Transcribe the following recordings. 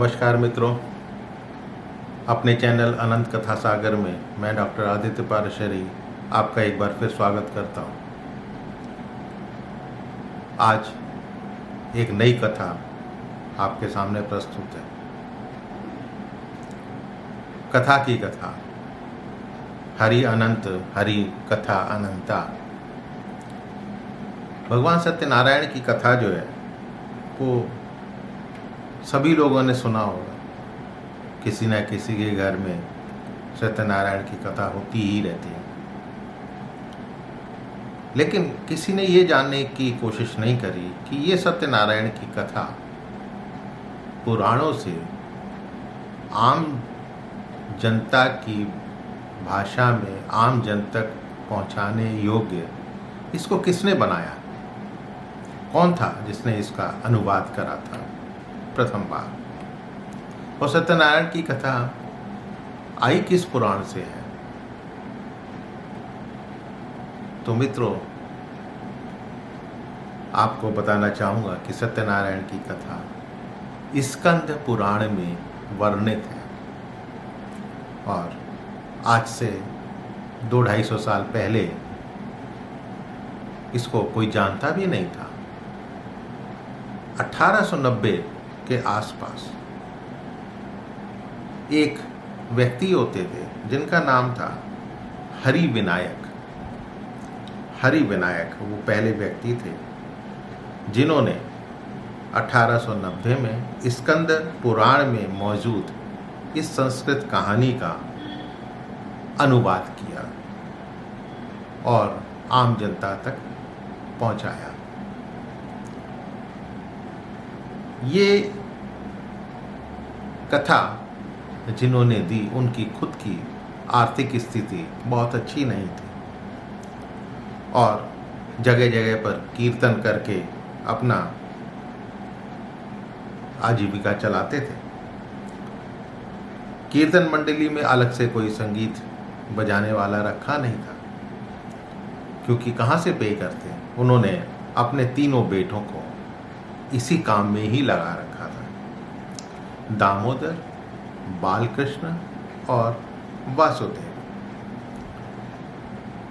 नमस्कार मित्रों, अपने चैनल अनंत कथा सागर में मैं डॉक्टर आदित्य पाराशरी आपका एक बार फिर स्वागत करता हूँ। आज एक नई कथा आपके सामने प्रस्तुत है। कथा की कथा, हरि अनंत हरि कथा अनंता। भगवान सत्यनारायण की कथा जो है वो सभी लोगों ने सुना होगा। किसी न किसी के घर में सत्यनारायण की कथा होती ही रहती है, लेकिन किसी ने ये जानने की कोशिश नहीं करी कि ये सत्यनारायण की कथा पुराणों से आम जनता की भाषा में आम जन तक पहुंचाने योग्य इसको किसने बनाया, कौन था जिसने इसका अनुवाद करा था प्रथम बार। और सत्यनारायण की कथा आई किस पुराण से है। तो मित्रों, आपको बताना चाहूंगा कि सत्यनारायण की कथा स्कंद पुराण में वर्णित है और आज से 200-250 साल पहले इसको कोई जानता भी नहीं था। 1890 के आसपास एक व्यक्ति होते थे जिनका नाम था हरि विनायक। हरि विनायक वो पहले व्यक्ति थे जिन्होंने 1890 में स्कंद पुराण में मौजूद इस संस्कृत कहानी का अनुवाद किया और आम जनता तक पहुंचाया। ये कथा जिन्होंने दी उनकी खुद की आर्थिक स्थिति बहुत अच्छी नहीं थी और जगह जगह पर कीर्तन करके अपना आजीविका चलाते थे। कीर्तन मंडली में अलग से कोई संगीत बजाने वाला रखा नहीं था, क्योंकि कहाँ से पे करते। उन्होंने अपने तीनों बेटों को इसी काम में ही लगा रखा था, दामोदर, बालकृष्ण और वासुदेव।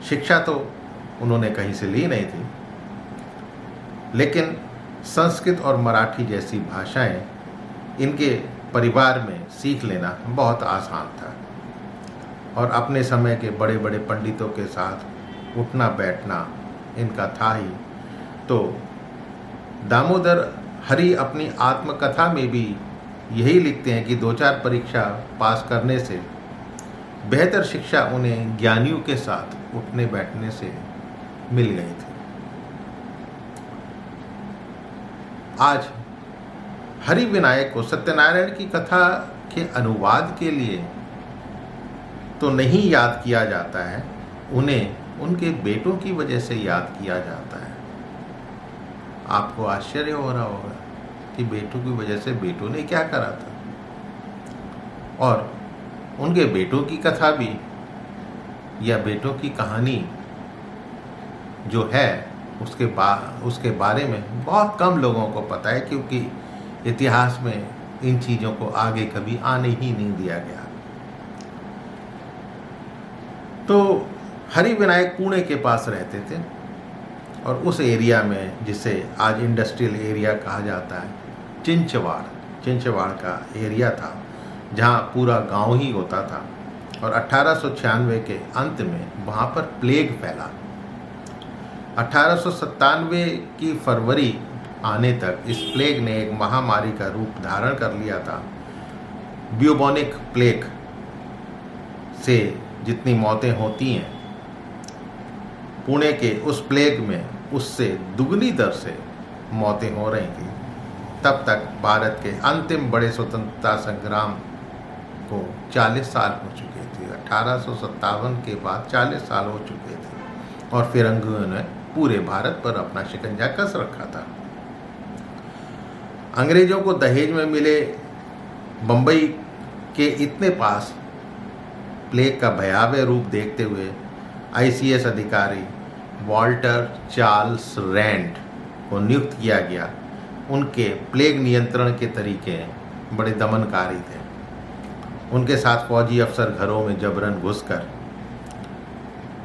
शिक्षा तो उन्होंने कहीं से ली नहीं थी, लेकिन संस्कृत और मराठी जैसी भाषाएं इनके परिवार में सीख लेना बहुत आसान था और अपने समय के बड़े बड़े पंडितों के साथ उठना बैठना इनका था ही। तो दामोदर हरि अपनी आत्मकथा में भी यही लिखते हैं कि 2-4 परीक्षा पास करने से बेहतर शिक्षा उन्हें ज्ञानियों के साथ उठने बैठने से मिल गई थी। आज हरि विनायक को सत्यनारायण की कथा के अनुवाद के लिए तो नहीं याद किया जाता है, उन्हें उनके बेटों की वजह से याद किया जाता है। आपको आश्चर्य हो रहा होगा कि बेटों की वजह से बेटों ने क्या करा था, और उनके बेटों की कथा भी या बेटों की कहानी जो है उसके बारे में बहुत कम लोगों को पता है, क्योंकि इतिहास में इन चीज़ों को आगे कभी आने ही नहीं दिया गया। तो हरि विनायक पुणे के पास रहते थे और उस एरिया में जिसे आज इंडस्ट्रियल एरिया कहा जाता है, चिंचवाड़ का एरिया था, जहाँ पूरा गांव ही होता था। और 1896 के अंत में वहाँ पर प्लेग फैला। 1897 की फरवरी आने तक इस प्लेग ने एक महामारी का रूप धारण कर लिया था। ब्यूबोनिक प्लेग से जितनी मौतें होती हैं पुणे के उस प्लेग में, उससे दुगनी दर से मौतें हो रही थी। तब तक भारत के अंतिम बड़े स्वतंत्रता संग्राम को 40 साल हो चुके थे। 1857 के बाद 40 साल हो चुके थे और फिरंगियों ने पूरे भारत पर अपना शिकंजा कस रखा था। अंग्रेजों को दहेज में मिले बम्बई के इतने पास प्लेग का भयावह रूप देखते हुए ICS अधिकारी वॉल्टर चार्ल्स रैंड को नियुक्त किया गया उनके प्लेग नियंत्रण के तरीके बड़े दमनकारी थे। उनके साथ फौजी अफसर घरों में जबरन घुसकर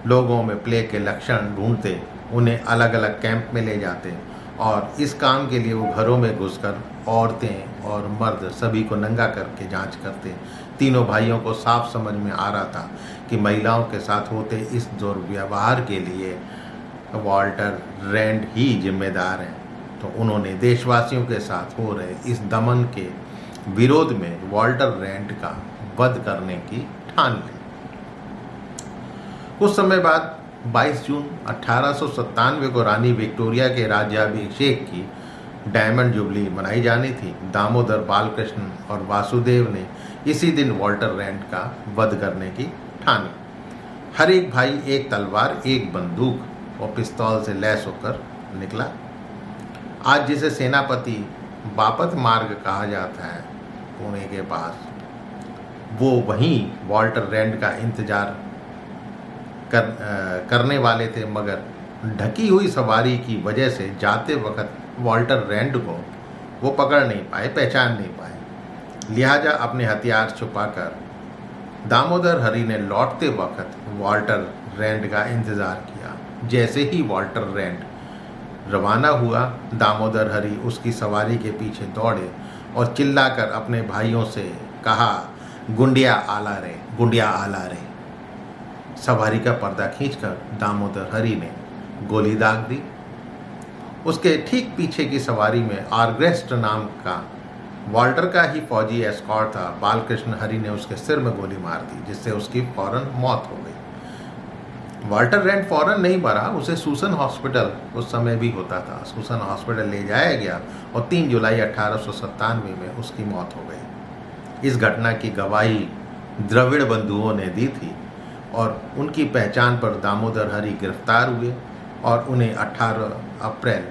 लोगों में प्लेग के लक्षण ढूंढते, उन्हें अलग अलग कैंप में ले जाते और इस काम के लिए वो घरों में घुसकर औरतें और मर्द सभी को नंगा करके जांच करते। तीनों भाइयों को साफ समझ में आ रहा था कि महिलाओं के साथ होते इस दुर्व्यवहार के लिए वॉल्टर रैंड ही जिम्मेदार हैं। तो उन्होंने देशवासियों के साथ हो रहे इस दमन के विरोध में वॉल्टर रैंड का वध करने की ठान ली। कुछ समय बाद 22 जून 1897 को रानी विक्टोरिया के राज्याभिषेक की डायमंड जुबली मनाई जानी थी। दामोदर, बालकृष्ण और वासुदेव ने इसी दिन वॉल्टर रैंड का वध करने की ठानी। हर एक भाई एक तलवार, एक बंदूक और पिस्तौल से लैस होकर निकला। आज जिसे सेनापति बापत मार्ग कहा जाता है पुणे के पास, वो वहीं वॉल्टर रैंड का इंतजार करने वाले थे, मगर ढकी हुई सवारी की वजह से जाते वक्त वॉल्टर रैंड को वो पकड़ नहीं पाए, पहचान नहीं पाए। लिहाजा अपने हथियार छुपाकर दामोदर हरि ने लौटते वक्त वॉल्टर रैंड का इंतज़ार किया। जैसे ही वॉल्टर रैंड रवाना हुआ, दामोदर हरि उसकी सवारी के पीछे दौड़े और चिल्लाकर अपने भाइयों से कहा, गुंडिया आला रे, गुंडिया आला रे। सवारी का पर्दा खींचकर दामोदर हरि ने गोली दाग दी। उसके ठीक पीछे की सवारी में आर्ग्रेस्ट नाम का वॉल्टर का ही फौजी एस्कॉर्ट था। बालकृष्ण हरि ने उसके सिर में गोली मार दी, जिससे उसकी फौरन मौत हो गई। वॉल्टर रैंड फौरन नहीं मरा, उसे सूसन हॉस्पिटल, उस समय भी होता था, सूसन हॉस्पिटल ले जाया गया और 3 जुलाई 1897 में उसकी मौत हो गई। इस घटना की गवाही द्रविड़ बंधुओं ने दी थी और उनकी पहचान पर दामोदर हरि गिरफ्तार हुए और उन्हें 18 अप्रैल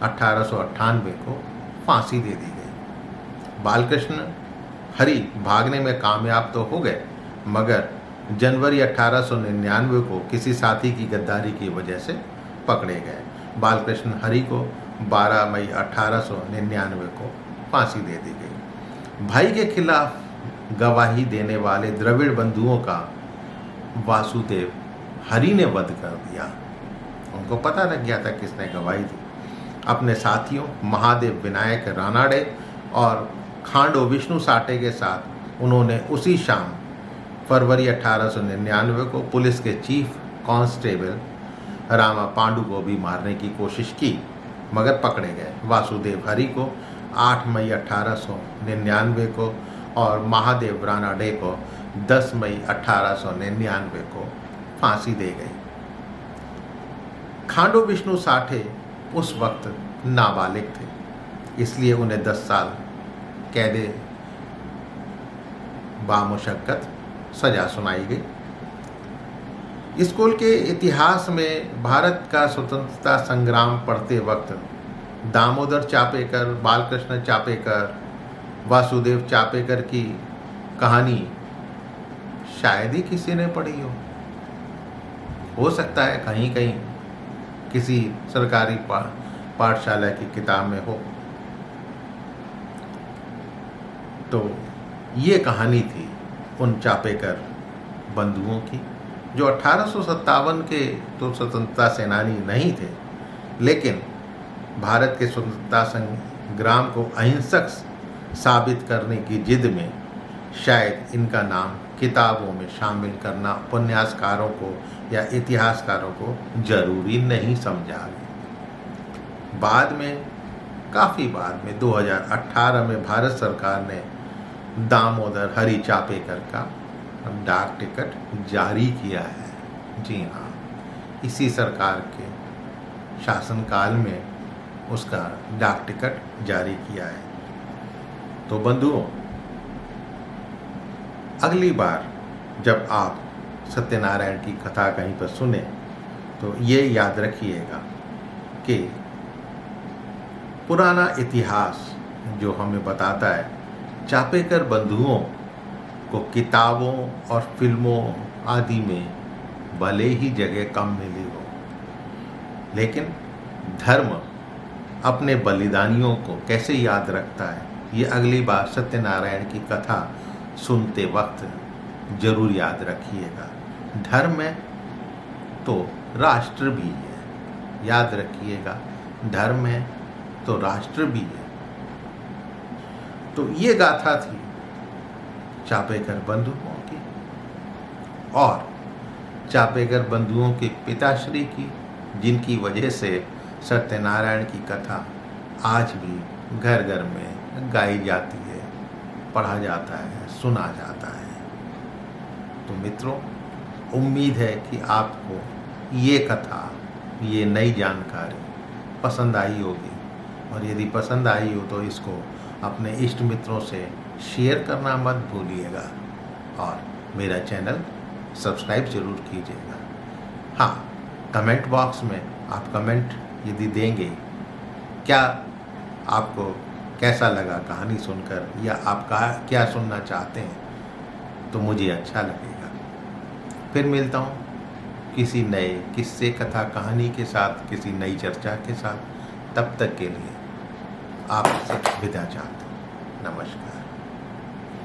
1898 को फांसी दे दी गई। बालकृष्ण हरि भागने में कामयाब तो हो गए, मगर जनवरी 1899 को किसी साथी की गद्दारी की वजह से पकड़े गए। बालकृष्ण हरि को 12 मई 1899 को फांसी दे दी गई। भाई के खिलाफ गवाही देने वाले द्रविड़ बंधुओं का वासुदेव हरि ने वध कर दिया। उनको पता लग गया था किसने गवाही दी। अपने साथियों महादेव विनायक रानाडे और खांडो विष्णु साठे के साथ उन्होंने उसी शाम फरवरी 1899 को पुलिस के चीफ कांस्टेबल रामा पांडु को भी मारने की कोशिश की, मगर पकड़े गए। वासुदेव हरि को 8 मई 1899 को और महादेव रानाडे को 10 मई 1899 को फांसी दे गई। खांडो विष्णु साठे उस वक्त नाबालिग थे, इसलिए उन्हें 10 साल कैदे बामुशक्कत सजा सुनाई गई। स्कूल के इतिहास में भारत का स्वतंत्रता संग्राम पढ़ते वक्त दामोदर चापेकर, बालकृष्ण चापेकर, वासुदेव चापेकर की कहानी शायद ही किसी ने पढ़ी हो सकता है कहीं कहीं किसी सरकारी पाठशाला की किताब में हो। तो ये कहानी थी उन चापेकर बंधुओं की, जो 1857 के तो स्वतंत्रता सेनानी नहीं थे, लेकिन भारत के स्वतंत्रता संग्राम को अहिंसक साबित करने की जिद में शायद इनका नाम किताबों में शामिल करना उपन्यासकारों को या इतिहासकारों को जरूरी नहीं समझा। बाद में, काफ़ी बाद में 2018 में भारत सरकार ने दामोदर हरि चापेकर का डाक टिकट जारी किया है। जी हाँ, इसी सरकार के शासनकाल में उसका डाक टिकट जारी किया है। तो बंधुओं, अगली बार जब आप सत्यनारायण की कथा कहीं पर सुने तो ये याद रखिएगा कि पुराना इतिहास जो हमें बताता है चापेकर बंधुओं को किताबों और फिल्मों आदि में भले ही जगह कम मिली हो, लेकिन धर्म अपने बलिदानियों को कैसे याद रखता है ये अगली बार सत्यनारायण की कथा सुनते वक्त जरूर याद रखिएगा। धर्म है तो राष्ट्र भी है, याद रखिएगा। धर्म है तो राष्ट्र भी है। तो ये गाथा थी चापेकर बंधुओं की और चापेकर बंधुओं के पिताश्री की, जिनकी वजह से सत्यनारायण की कथा आज भी घर घर में गाई जाती है, पढ़ा जाता है, सुना जाता है। तो मित्रों, उम्मीद है कि आपको ये कथा, ये नई जानकारी पसंद आई होगी, और यदि पसंद आई हो तो इसको अपने इष्ट मित्रों से शेयर करना मत भूलिएगा और मेरा चैनल सब्सक्राइब जरूर कीजिएगा। हाँ, कमेंट बॉक्स में आप कमेंट यदि देंगे, क्या आपको कैसा लगा कहानी सुनकर, या आप क्या सुनना चाहते हैं, तो मुझे अच्छा लगेगा। फिर मिलता हूँ किसी नए किस्से, कथा, कहानी के साथ, किसी नई चर्चा के साथ। तब तक के लिए आपसे विदा चाहता हूँ। नमस्कार।